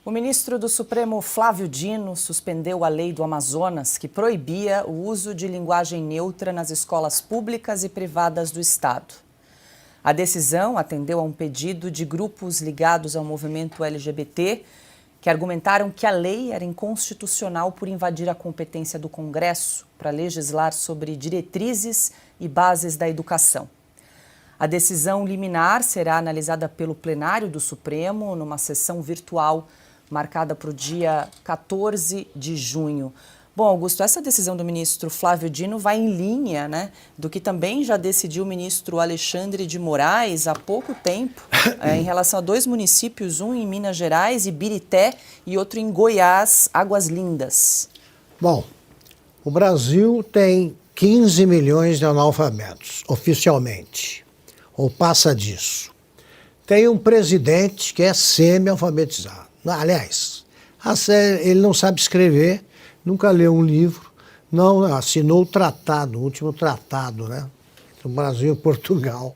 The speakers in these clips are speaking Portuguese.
O ministro do Supremo, Flávio Dino, suspendeu a lei do Amazonas que proibia o uso de linguagem neutra nas escolas públicas e privadas do Estado. A decisão atendeu a um pedido de grupos ligados ao movimento LGBT, que argumentaram que a lei era inconstitucional por invadir a competência do Congresso para legislar sobre diretrizes e bases da educação. A decisão liminar será analisada pelo plenário do Supremo numa sessão virtual marcada para o dia 14 de junho. Bom, Augusto, essa decisão do ministro Flávio Dino vai em linha, do que também já decidiu o ministro Alexandre de Moraes há pouco tempo, em relação a dois municípios, um em Minas Gerais, Ibirité, e outro em Goiás, Águas Lindas. Bom, o Brasil tem 15 milhões de analfabetos, oficialmente, ou passa disso. Tem um presidente que é semi-alfabetizado. Aliás, ele não sabe escrever, nunca leu um livro, não assinou o tratado, o último tratado, do Brasil e Portugal,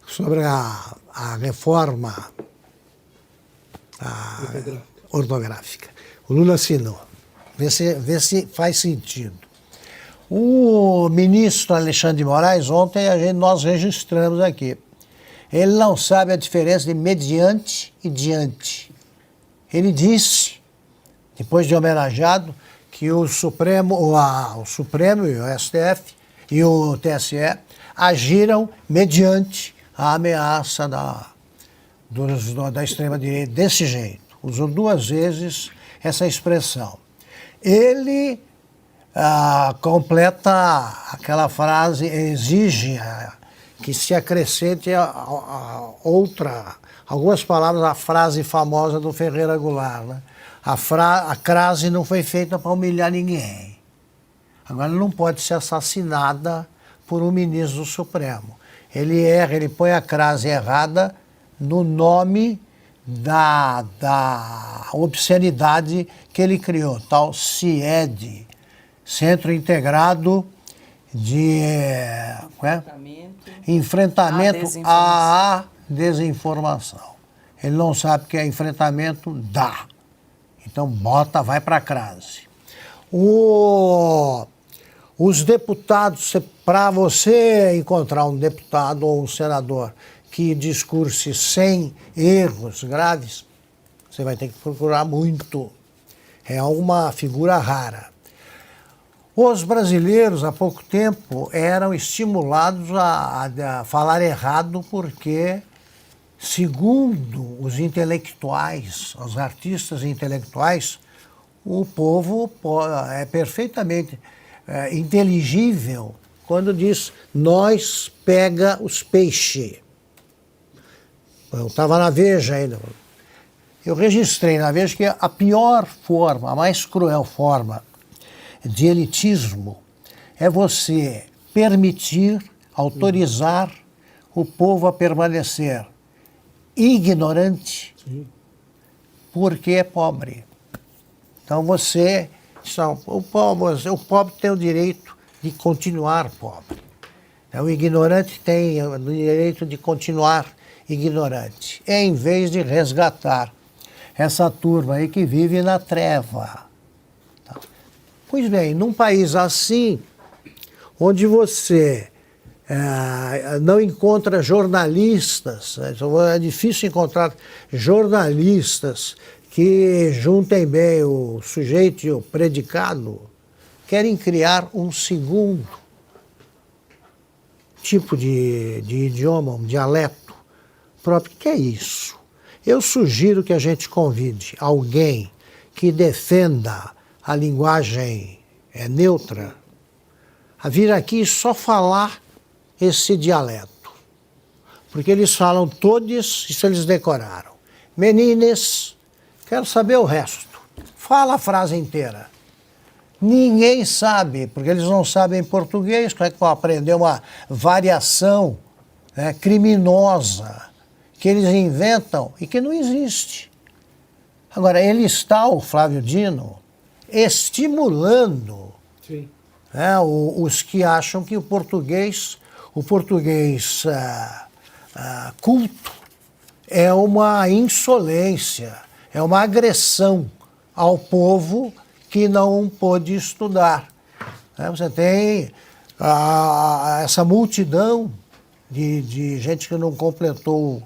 sobre a reforma ortográfica. O Lula assinou. Vê se faz sentido. O ministro Alexandre de Moraes, ontem nós registramos aqui. Ele não sabe a diferença de mediante e diante. Ele disse, depois de homenageado, que o Supremo e o STF e o TSE agiram mediante a ameaça da extrema-direita, desse jeito. Usou duas vezes essa expressão. Ele completa aquela frase, exige que se acrescente algumas palavras, a frase famosa do Ferreira Goulart, A crase não foi feita para humilhar ninguém. Agora, não pode ser assassinada por um ministro do Supremo. Ele erra, ele põe a crase errada no nome da obscenidade que ele criou, tal CIED, Centro Integrado de Enfrentamento à Desinformação. Ele não sabe o que é enfrentamento da. Então, vai para a crase. Os deputados, para você encontrar um deputado ou um senador que discurse sem erros graves, você vai ter que procurar muito. É uma figura rara. Os brasileiros, há pouco tempo, eram estimulados a falar errado porque, segundo os intelectuais, os artistas intelectuais, o povo é perfeitamente inteligível quando diz nós pega os peixes. Eu estava na Veja ainda. Eu registrei na Veja que a pior forma, a mais cruel forma de elitismo é você permitir, autorizar o povo a permanecer ignorante porque é pobre. Então o pobre tem o direito de continuar pobre. O ignorante tem o direito de continuar ignorante, em vez de resgatar essa turma aí que vive na treva. Pois bem, num país assim, onde você não encontra jornalistas, é difícil encontrar jornalistas que juntem bem o sujeito e o predicado, querem criar um segundo tipo de idioma, um dialeto próprio. O que é isso? Eu sugiro que a gente convide alguém que defenda a linguagem neutra a vir aqui e só falar esse dialeto. Porque eles falam todos, isso eles decoraram. Menines, quero saber o resto. Fala a frase inteira. Ninguém sabe, porque eles não sabem português, como é que vão aprender uma variação criminosa que eles inventam e que não existe. Agora, o Flávio Dino, estimulando os que acham que o português culto é uma insolência, É uma agressão ao povo que não pôde estudar. Você tem essa multidão de gente que não completou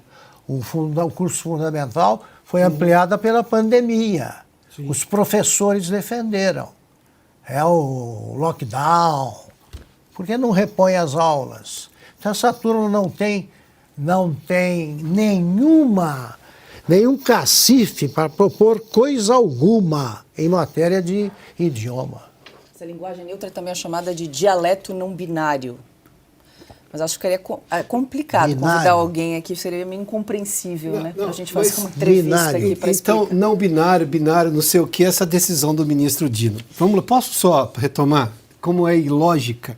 o curso fundamental, foi ampliada pela pandemia. Sim. Os professores defenderam. É o lockdown. Por que não repõe as aulas? Então essa turma não tem nenhum cacife para propor coisa alguma em matéria de idioma. Essa linguagem neutra também é chamada de dialeto não binário. Mas acho que seria complicado binário. Convidar alguém aqui, seria meio incompreensível, né? A gente fazer uma entrevista aqui para explicar. Então, não binário, não sei o que, essa decisão do ministro Dino. Vamos lá, posso só retomar? Como é ilógica?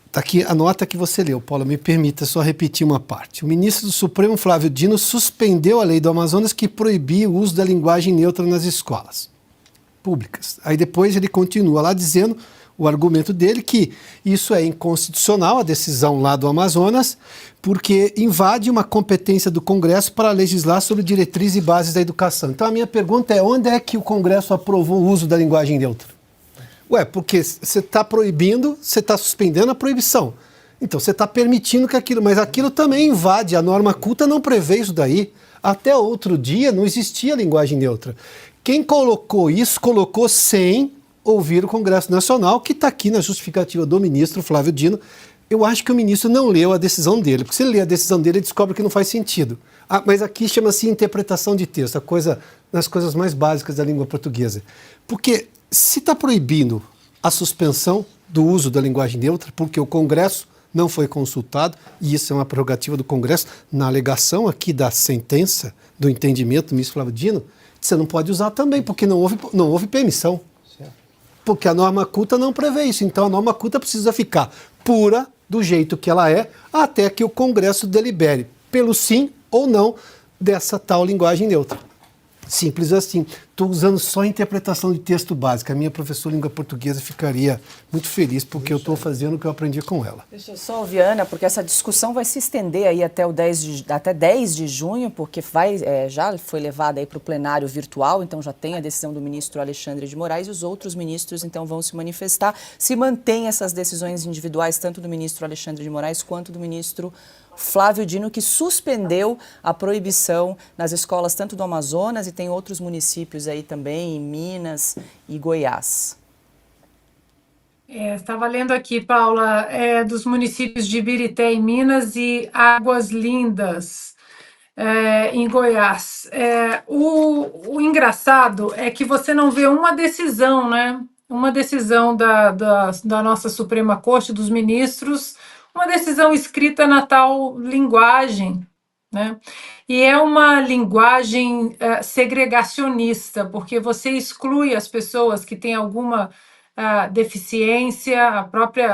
Está aqui a nota que você leu, Paula, me permita só repetir uma parte. O ministro do Supremo, Flávio Dino, suspendeu a lei do Amazonas que proibia o uso da linguagem neutra nas escolas públicas. Aí depois ele continua lá dizendo o argumento dele que isso é inconstitucional, a decisão lá do Amazonas, porque invade uma competência do Congresso para legislar sobre diretrizes e bases da educação. Então a minha pergunta é, onde é que o Congresso aprovou o uso da linguagem neutra? Ué, porque você está proibindo, você está suspendendo a proibição. Então você está permitindo que aquilo, mas aquilo também invade, a norma culta não prevê isso daí. Até outro dia não existia linguagem neutra. Quem colocou isso, colocou sem ouvir o Congresso Nacional, que está aqui na justificativa do ministro Flávio Dino. Eu acho que o ministro não leu a decisão dele, porque se ele ler a decisão dele, ele descobre que não faz sentido. Mas aqui chama-se interpretação de texto, das coisas mais básicas da língua portuguesa. Porque se está proibindo a suspensão do uso da linguagem neutra, porque o Congresso não foi consultado, e isso é uma prerrogativa do Congresso, na alegação aqui da sentença, do entendimento do ministro Flávio Dino, você não pode usar também, porque não houve permissão. Certo. Porque a norma culta não prevê isso. Então a norma culta precisa ficar pura, do jeito que ela é, até que o Congresso delibere pelo sim ou não dessa tal linguagem neutra. Simples assim. Estou usando só a interpretação de texto básica. A minha professora de língua portuguesa ficaria muito feliz porque eu estou fazendo o que eu aprendi com ela. Deixa eu só ouvir, Ana, porque essa discussão vai se estender aí até 10 de junho, porque já foi levada aí para o plenário virtual, então já tem a decisão do ministro Alexandre de Moraes e os outros ministros então vão se manifestar. Se mantém essas decisões individuais, tanto do ministro Alexandre de Moraes quanto do ministro Flávio Dino, que suspendeu a proibição nas escolas tanto do Amazonas e tem outros municípios aí também, em Minas e Goiás. Estava lendo aqui, Paula, dos municípios de Ibirité, em Minas, e Águas Lindas, em Goiás. O engraçado é que você não vê uma decisão, né? Uma decisão da nossa Suprema Corte, dos ministros, uma decisão escrita na tal linguagem, né? E é uma linguagem segregacionista, porque você exclui as pessoas que têm alguma deficiência,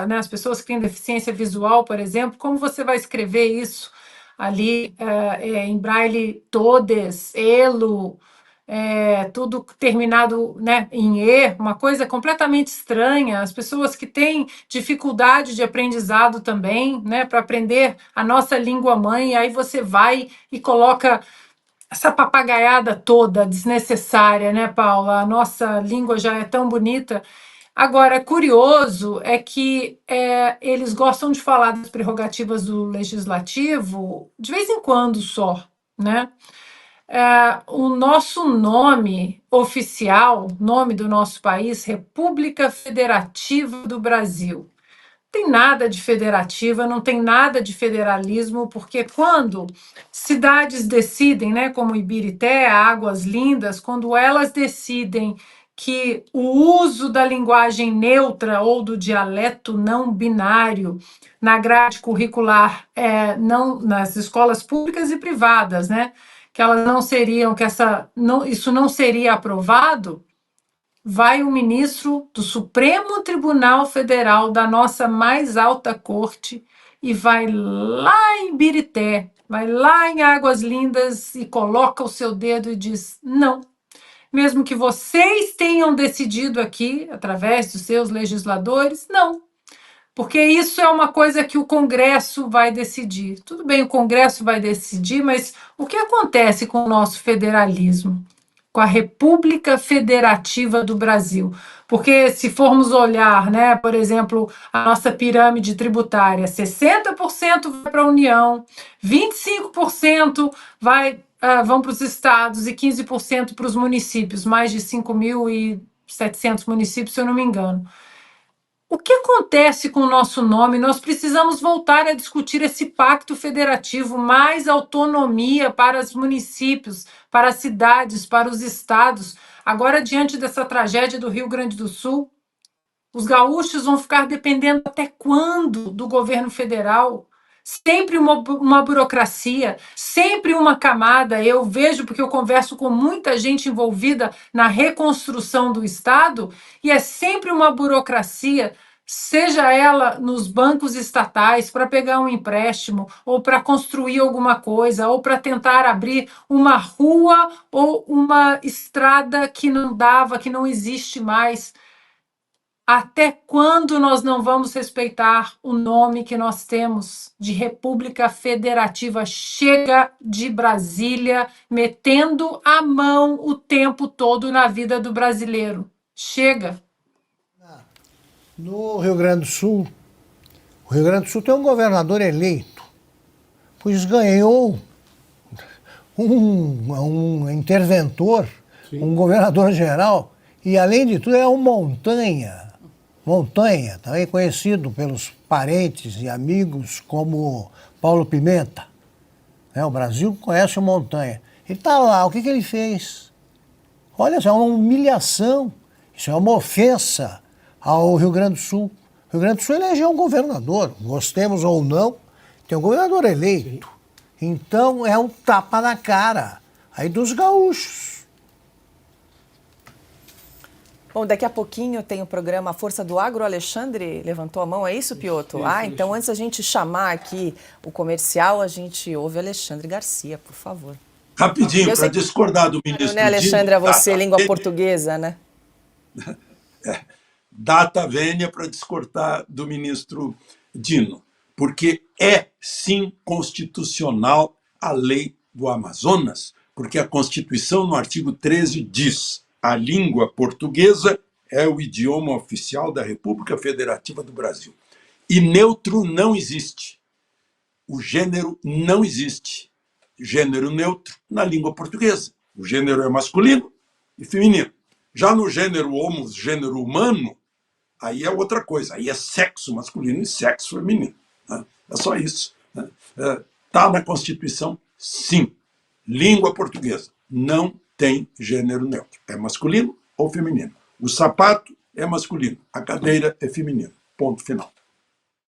né, as pessoas que têm deficiência visual, por exemplo. Como você vai escrever isso ali em braille todes, elo, tudo terminado, né, em E, uma coisa completamente estranha. As pessoas que têm dificuldade de aprendizado também, né, para aprender a nossa língua mãe, aí você vai e coloca essa papagaiada toda desnecessária, né, Paula? A nossa língua já é tão bonita. Agora, curioso é que eles gostam de falar das prerrogativas do legislativo de vez em quando só, né? O nosso nome oficial, nome do nosso país, República Federativa do Brasil. Não tem nada de federativa, não tem nada de federalismo, porque quando cidades decidem, né, como Ibirité, Águas Lindas, quando elas decidem que o uso da linguagem neutra ou do dialeto não binário na grade curricular não, nas escolas públicas e privadas, né, que elas não seriam, isso não seria aprovado, vai o ministro do Supremo Tribunal Federal, da nossa mais alta corte, e vai lá em Birité, vai lá em Águas Lindas e coloca o seu dedo e diz: não, mesmo que vocês tenham decidido aqui, através dos seus legisladores, não. porque isso é uma coisa que o Congresso vai decidir. Tudo bem, o Congresso vai decidir, mas o que acontece com o nosso federalismo? Com a República Federativa do Brasil? Porque se formos olhar, né, por exemplo, a nossa pirâmide tributária, 60% vai para a União, 25% vão para os estados e 15% para os municípios, mais de 5.700 municípios, se eu não me engano. O que acontece com o nosso nome? Nós precisamos voltar a discutir esse pacto federativo, mais autonomia para os municípios, para as cidades, para os estados. Agora, diante dessa tragédia do Rio Grande do Sul, os gaúchos vão ficar dependendo até quando do governo federal? Sempre uma burocracia, sempre uma camada. Eu vejo, porque eu converso com muita gente envolvida na reconstrução do Estado, e é sempre uma burocracia, seja ela nos bancos estatais para pegar um empréstimo, ou para construir alguma coisa, ou para tentar abrir uma rua ou uma estrada que não dava, que não existe mais. Até quando nós não vamos respeitar o nome que nós temos de República Federativa? Chega de Brasília metendo a mão o tempo todo na vida do brasileiro. Chega. No Rio Grande do Sul, o Rio Grande do Sul tem um governador eleito, pois ganhou um interventor, um governador geral, e além de tudo é um montanha, também conhecido pelos parentes e amigos como Paulo Pimenta. O Brasil conhece o Montanha. Ele está lá, o que ele fez? Olha, isso é uma humilhação, isso é uma ofensa ao Rio Grande do Sul. O Rio Grande do Sul elegeu um governador, gostemos ou não, tem um governador eleito. Então é um tapa na cara aí dos gaúchos. Bom, daqui a pouquinho tem o programa Força do Agro. O Alexandre levantou a mão, é isso, Piotto? Então antes a gente chamar aqui o comercial, a gente ouve Alexandre Garcia, por favor. Rapidinho, para discordar do ministro Né, Alexandre, a você, Data língua Vênia, portuguesa, né? Data vênia para discordar do ministro Dino, porque é sim constitucional a lei do Amazonas, porque a Constituição, no artigo 13, diz: a língua portuguesa é o idioma oficial da República Federativa do Brasil. E neutro não existe. O gênero não existe. Gênero neutro na língua portuguesa. O gênero é masculino e feminino. Já no gênero homo, gênero humano, aí é outra coisa. Aí é sexo masculino e sexo feminino. Né? É só isso. Está na Constituição, sim. Língua portuguesa não tem gênero neutro. É masculino ou feminino. O sapato é masculino, a cadeira é feminina. Ponto final.